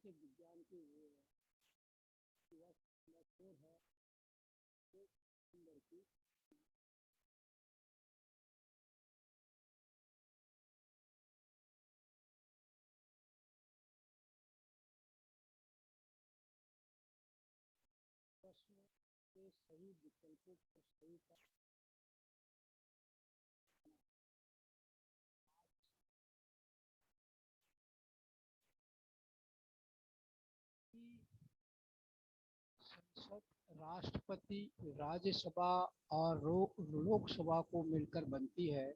सामाजिक विज्ञान की वो है जो नंबर की प्रश्न के सही विकल्पों को सही संसद राष्ट्रपति, राज्यसभा और लोकसभा को मिलकर बनती है।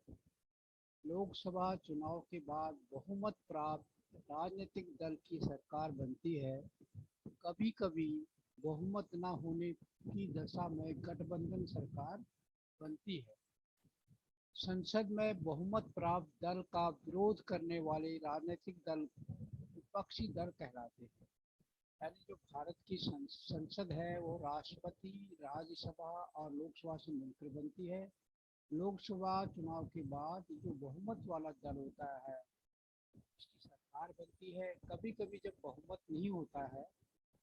लोकसभा चुनाव के बाद बहुमत प्राप्त राजनीतिक दल की सरकार बनती है। कभी-कभी बहुमत न होने की दशा में गठबंधन सरकार बनती है। संसद में बहुमत प्राप्त दल का विरोध करने वाले राजनीतिक दल विपक्षी दल कहलाते हैं। यानी जो भारत की संसद है वो राष्ट्रपति, राज्यसभा और लोकसभा से मिलकर बनती है। लोकसभा चुनाव के बाद जो बहुमत वाला दल होता है उसकी सरकार बनती है। कभी कभी जब बहुमत नहीं होता है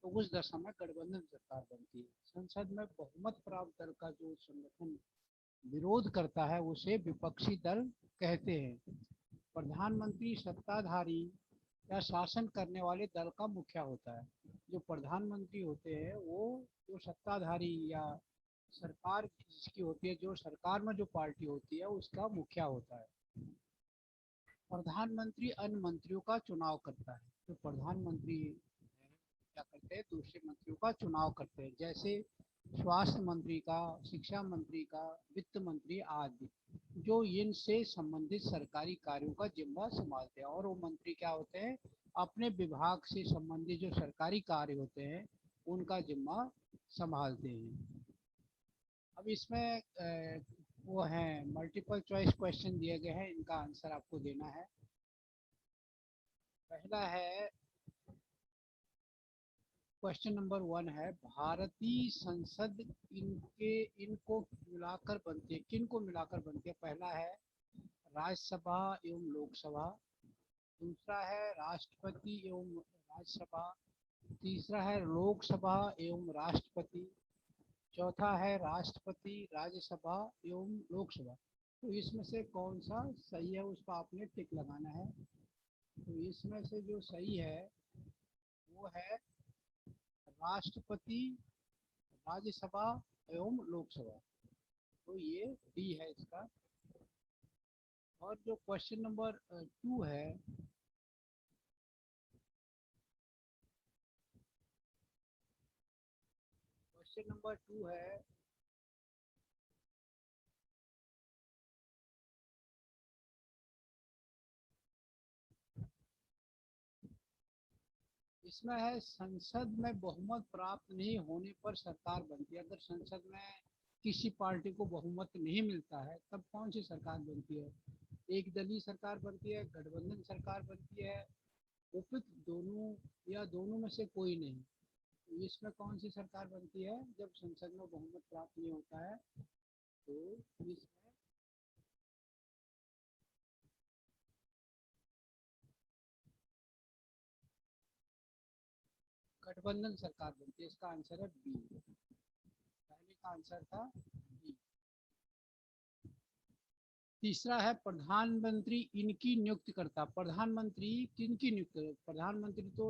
तो उस दशा में गठबंधन सरकार बनती है। संसद में बहुमत प्राप्त दल का जो संगठन विरोध करता है उसे विपक्षी दल कहते हैं। प्रधानमंत्री सत्ताधारी या शासन करने वाले दल का मुखिया होता है। जो प्रधानमंत्री होते हैं वो जो सत्ताधारी या सरकार जिसकी होती है, जो सरकार में जो पार्टी होती है उसका मुखिया होता है। प्रधानमंत्री अन्य मंत्रियों का चुनाव करता है। तो प्रधानमंत्री क्या करते हैं, दूसरे मंत्रियों का चुनाव करते हैं, जैसे स्वास्थ्य मंत्री का, शिक्षा मंत्री का, वित्त मंत्री आदि, जो इनसे संबंधित सरकारी कार्यों का जिम्मा संभालते हैं। और वो मंत्री क्या होते हैं, अपने विभाग से संबंधित जो सरकारी कार्य होते हैं उनका जिम्मा संभालते हैं। अब इसमें वो हैं मल्टीपल चॉइस क्वेश्चन दिए गए हैं, इनका आंसर आपको देना है। पहला है, क्वेश्चन नंबर 1 है, भारतीय संसद इनको मिलाकर बनती है, किन को मिलाकर बनती है? पहला है राज्यसभा एवं लोकसभा, दूसरा है राष्ट्रपति एवं राज्यसभा, तीसरा है लोकसभा एवं राष्ट्रपति, चौथा है राष्ट्रपति, राज्यसभा एवं लोकसभा। तो इसमें से कौन सा सही है उसका आपने टिक लगाना है। तो इसमें से जो सही है वो है राष्ट्रपति, राज्यसभा एवं लोकसभा। तो ये डी है इसका। और जो क्वेश्चन नंबर 2 है, क्वेश्चन नंबर 2 है, इसमें है संसद में बहुमत प्राप्त नहीं होने पर सरकार बनती है। अगर संसद में किसी पार्टी को बहुमत नहीं मिलता है तब कौन सी सरकार बनती है? एक दलीय सरकार बनती है, गठबंधन सरकार बनती है, उपयुक्त दोनों या दोनों में से कोई नहीं। तो इसमें कौन सी सरकार बनती है जब संसद में बहुमत प्राप्त नहीं होता है? तो इसमें गठबंधन सरकार बनती है। इसका आंसर है बी। पहले का आंसर था बी। तीसरा है प्रधानमंत्री इनकी नियुक्ति करता। प्रधानमंत्री किनकी नियुक्ति? प्रधानमंत्री तो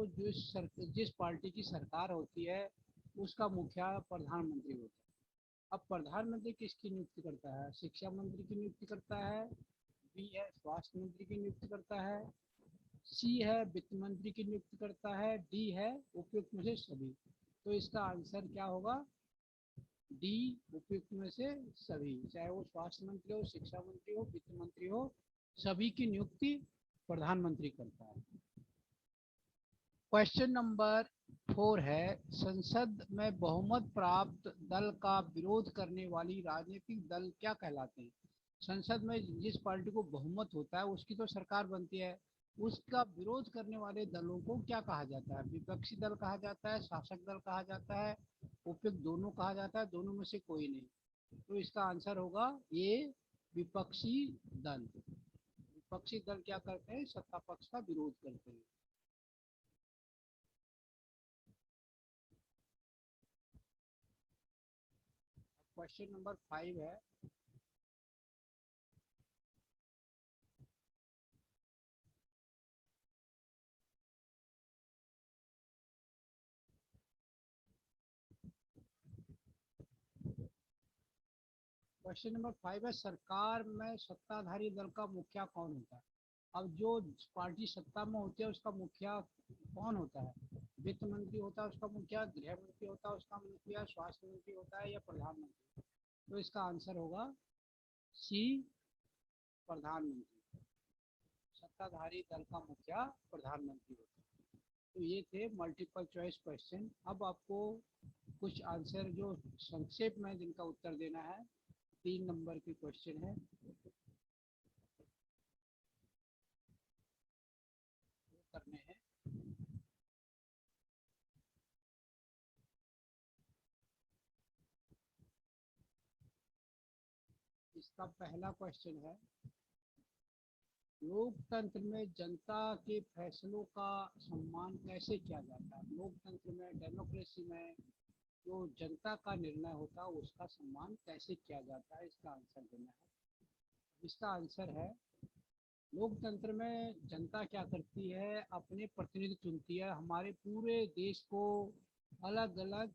जिस पार्टी की सरकार होती है उसका मुखिया प्रधानमंत्री होता है। अब प्रधानमंत्री किसकी नियुक्ति करता है? शिक्षा मंत्री की नियुक्ति करता है, बी है स्वास्थ्य मंत्री की नियुक्ति करता है, सी है वित्त मंत्री की नियुक्ति करता है, डी है उपयुक्त में से सभी। तो इसका आंसर क्या होगा? डी, उपयुक्त में से सभी। चाहे वो स्वास्थ्य मंत्री हो, शिक्षा मंत्री हो, वित्त मंत्री हो, सभी की नियुक्ति प्रधानमंत्री करता है। क्वेश्चन नंबर 4 है, संसद में बहुमत प्राप्त दल का विरोध करने वाली राजनीतिक दल क्या कहलाते हैं? संसद में जिस पार्टी को बहुमत होता है उसकी तो सरकार बनती है, उसका विरोध करने वाले दलों को क्या कहा जाता है? विपक्षी दल कहा जाता है, शासक दल कहा जाता है, उपयुक्त दोनों कहा जाता है, दोनों में से कोई नहीं। तो इसका आंसर होगा ये विपक्षी दल। विपक्षी दल क्या करते हैं? सत्ता पक्ष का विरोध करते हैं। क्वेश्चन नंबर 5 है, क्वेश्चन नंबर 5 है, सरकार में सत्ताधारी दल का मुखिया कौन होता है? अब जो पार्टी सत्ता में होती है उसका मुखिया कौन होता है? वित्त मंत्री होता है उसका मुखिया, गृह मंत्री होता है उसका मुखिया, स्वास्थ्य मंत्री होता है, या प्रधानमंत्री? तो इसका आंसर होगा सी, प्रधानमंत्री। सत्ताधारी दल का मुखिया प्रधानमंत्री होता है। तो ये थे मल्टीपल चॉइस क्वेश्चन। अब आपको कुछ आंसर जो संक्षेप में जिनका उत्तर देना है, 3 नंबर के क्वेश्चन है, वो करने हैं। इसका पहला क्वेश्चन है, लोकतंत्र में जनता के फैसलों का सम्मान कैसे किया जाता है? लोकतंत्र में, डेमोक्रेसी में जो जनता का निर्णय होता है उसका सम्मान कैसे किया जाता है? इसका आंसर देना है। इसका आंसर है, लोकतंत्र में जनता क्या करती है, अपने प्रतिनिधि चुनती है। हमारे पूरे देश को अलग अलग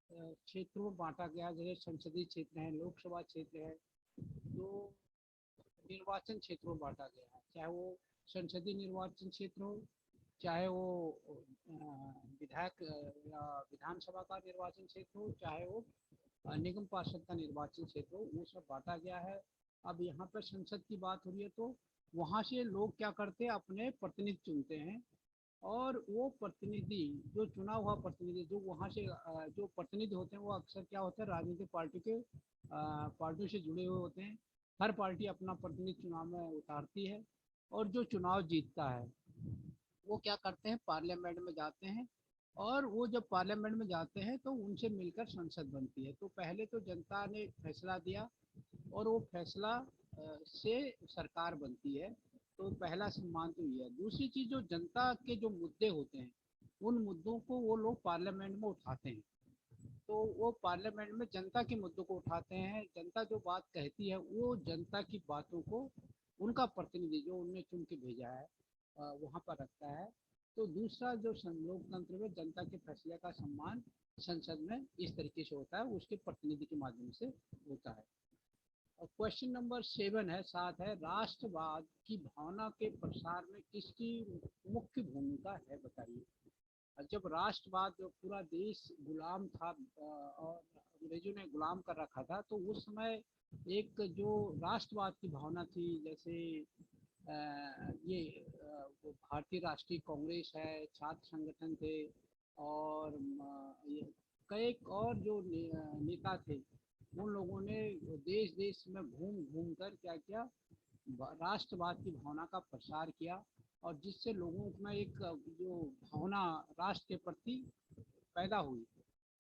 क्षेत्रों में बांटा गया, जैसे संसदीय क्षेत्र है, लोकसभा क्षेत्र है, तो निर्वाचन क्षेत्रों में बांटा गया है। चाहे वो संसदीय निर्वाचन क्षेत्र हो, चाहे वो विधायक या विधानसभा का निर्वाचन क्षेत्र हो, चाहे वो निगम पार्षद का निर्वाचन क्षेत्र हो, वो सब बांटा गया है। अब यहाँ पर संसद की बात हो रही है, तो वहाँ से लोग क्या करते हैं, अपने प्रतिनिधि चुनते हैं। और वो प्रतिनिधि, जो चुना हुआ प्रतिनिधि, जो वहाँ से जो प्रतिनिधि होते हैं, वो अक्सर क्या होते हैं, राजनीतिक पार्टी के पार्टियों से जुड़े हुए होते हैं। हर पार्टी अपना प्रतिनिधि चुनाव में उतारती है, और जो चुनाव जीतता है वो क्या करते हैं, पार्लियामेंट में जाते हैं। और वो जब पार्लियामेंट में जाते हैं तो उनसे मिलकर संसद बनती है। तो पहले तो जनता ने फैसला दिया, और वो फैसला से सरकार बनती है। तो पहला सम्मान तो ये है। दूसरी चीज़, जो जनता के जो मुद्दे होते हैं, उन मुद्दों को वो लोग पार्लियामेंट में उठाते हैं। तो वो पार्लियामेंट में जनता के मुद्दों को उठाते हैं। जनता जो बात कहती है, वो जनता की बातों को उनका प्रतिनिधि जो उनने चुन के भेजा है वहाँ पर रखता है। तो दूसरा, जो लोकतंत्र में जनता के फैसले का सम्मान संसद में इस तरीके से होता है, उसके प्रतिनिधि के माध्यम से होता है। और क्वेश्चन नंबर 7 है, 7 है, राष्ट्रवाद की भावना के प्रसार में किसकी मुख्य भूमिका है, बताइए। जब राष्ट्रवाद, जो पूरा देश गुलाम था और अंग्रेजों ने गुलाम कर रखा था, तो उस समय एक जो राष्ट्रवाद की भावना थी, जैसे ये वो भारतीय राष्ट्रीय कांग्रेस है, छात्र संगठन थे, और ये कई और जो नेता थे, उन लोगों ने देश देश में घूम घूम कर क्या किया, राष्ट्रवाद की भावना का प्रसार किया। और जिससे लोगों में एक जो भावना राष्ट्र के प्रति पैदा हुई,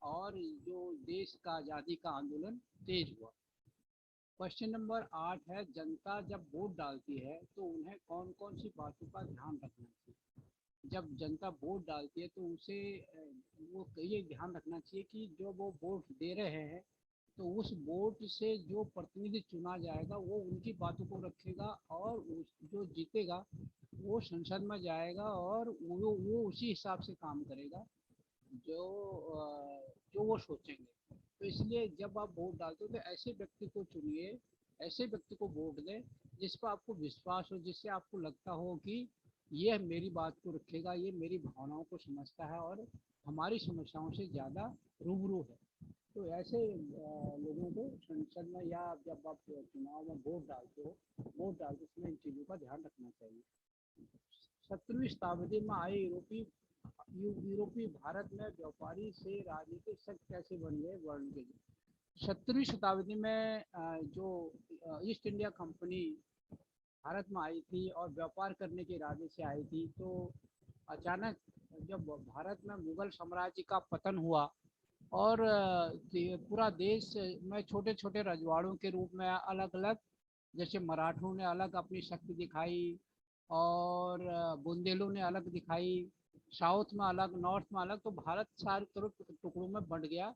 और जो देश का आज़ादी का आंदोलन तेज हुआ। क्वेश्चन नंबर 8 है, जनता जब वोट डालती है तो उन्हें कौन कौन सी बातों का ध्यान रखना चाहिए? जब जनता वोट डालती है तो उसे वो ये ध्यान रखना चाहिए कि जो वो वोट दे रहे हैं, तो उस वोट से जो प्रतिनिधि चुना जाएगा वो उनकी बातों को रखेगा, और जो जीतेगा वो संसद में जाएगा, और वो उसी हिसाब से काम करेगा जो जो वो सोचेंगे। तो इसलिए जब आप वोट डालते हो तो ऐसे व्यक्ति को चुनिए, ऐसे व्यक्ति को वोट दें जिस पर आपको विश्वास हो, जिससे आपको लगता हो कि ये मेरी बात को रखेगा, ये मेरी भावनाओं को समझता है, और हमारी समस्याओं से ज़्यादा रूबरू है। तो ऐसे लोगों को संसद में, या जब आप चुनाव में वोट डालते हो, वोट डालते समय इन चीज़ों का ध्यान रखना चाहिए। 17वीं शताब्दी में आए यूरोपीय भारत में व्यापारी से राजनीतिक शक्ति कैसे बन गए, वर्ल्ड के लिए। 17वीं शताब्दी में जो ईस्ट इंडिया कंपनी भारत में आई थी और व्यापार करने के इरादे से आई थी, तो अचानक जब भारत में मुगल साम्राज्य का पतन हुआ, और पूरा देश में छोटे छोटे रजवाड़ों के रूप में अलग अलग, जैसे मराठों ने अलग अपनी शक्ति दिखाई, और बुंदेलों ने अलग दिखाई, साउथ में अलग, नॉर्थ में अलग, तो भारत सारे तरफ टुकड़ों में बंट गया।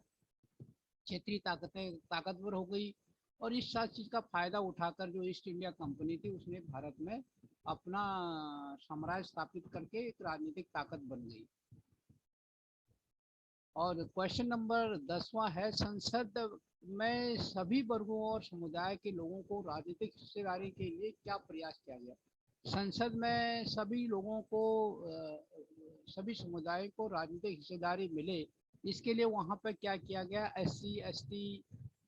क्षेत्रीय ताकतें ताकतवर हो गई। और इस सारी चीज़ का फायदा उठाकर जो ईस्ट इंडिया कंपनी थी उसने भारत में अपना साम्राज्य स्थापित करके एक राजनीतिक ताकत बन गई। और क्वेश्चन नंबर 10वां है, संसद में सभी वर्गों और समुदाय के लोगों को राजनीतिक हिस्सेदारी के लिए क्या प्रयास किया गया। संसद में सभी लोगों को सभी समुदाय को राजनीतिक हिस्सेदारी मिले, इसके लिए वहाँ पर क्या किया गया, SC ST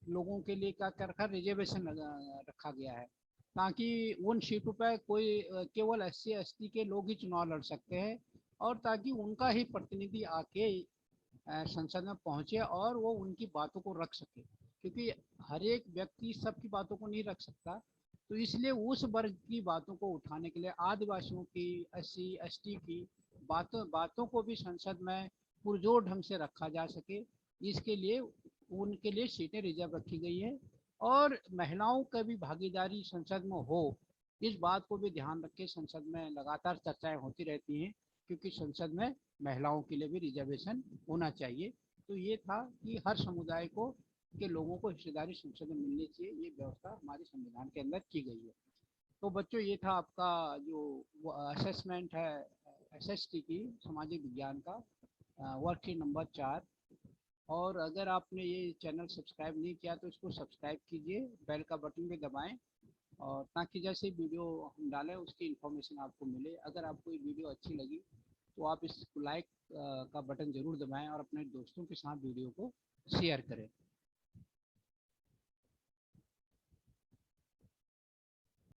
लोगों के लिए क्या कर रखा, रिजर्वेशन रखा गया है, ताकि उन सीटों पर कोई केवल SC ST के लोग ही चुनाव लड़ सकते हैं, और ताकि उनका ही प्रतिनिधि आके संसद में पहुंचे और वो उनकी बातों को रख सके, क्योंकि हर एक व्यक्ति सबकी बातों को नहीं रख सकता। तो इसलिए उस वर्ग की बातों को उठाने के लिए आदिवासियों की, SC ST की बातों को भी संसद में पुरजोर ढंग से रखा जा सके, इसके लिए उनके लिए सीटें रिजर्व रखी गई है। और महिलाओं का भी भागीदारी संसद में हो, इस बात को भी ध्यान रख के संसद में लगातार चर्चाएं होती रहती हैं, क्योंकि संसद में महिलाओं के लिए भी रिजर्वेशन होना चाहिए। तो ये था कि हर समुदाय को के लोगों को हिस्सेदारी संसद में मिलनी चाहिए, ये व्यवस्था हमारे संविधान के अंदर की गई है। तो बच्चों, ये था आपका जो असेसमेंट है SST की, सामाजिक विज्ञान का वर्कशीट नंबर 4। और अगर आपने ये चैनल सब्सक्राइब नहीं किया तो इसको सब्सक्राइब कीजिए, बेल का बटन भी दबाएं, और ताकि जैसे वीडियो हम डालें उसकी इन्फॉर्मेशन आपको मिले। अगर आपको ये वीडियो अच्छी लगी तो आप इस लाइक का बटन ज़रूर दबाएं और अपने दोस्तों के साथ वीडियो को शेयर करें।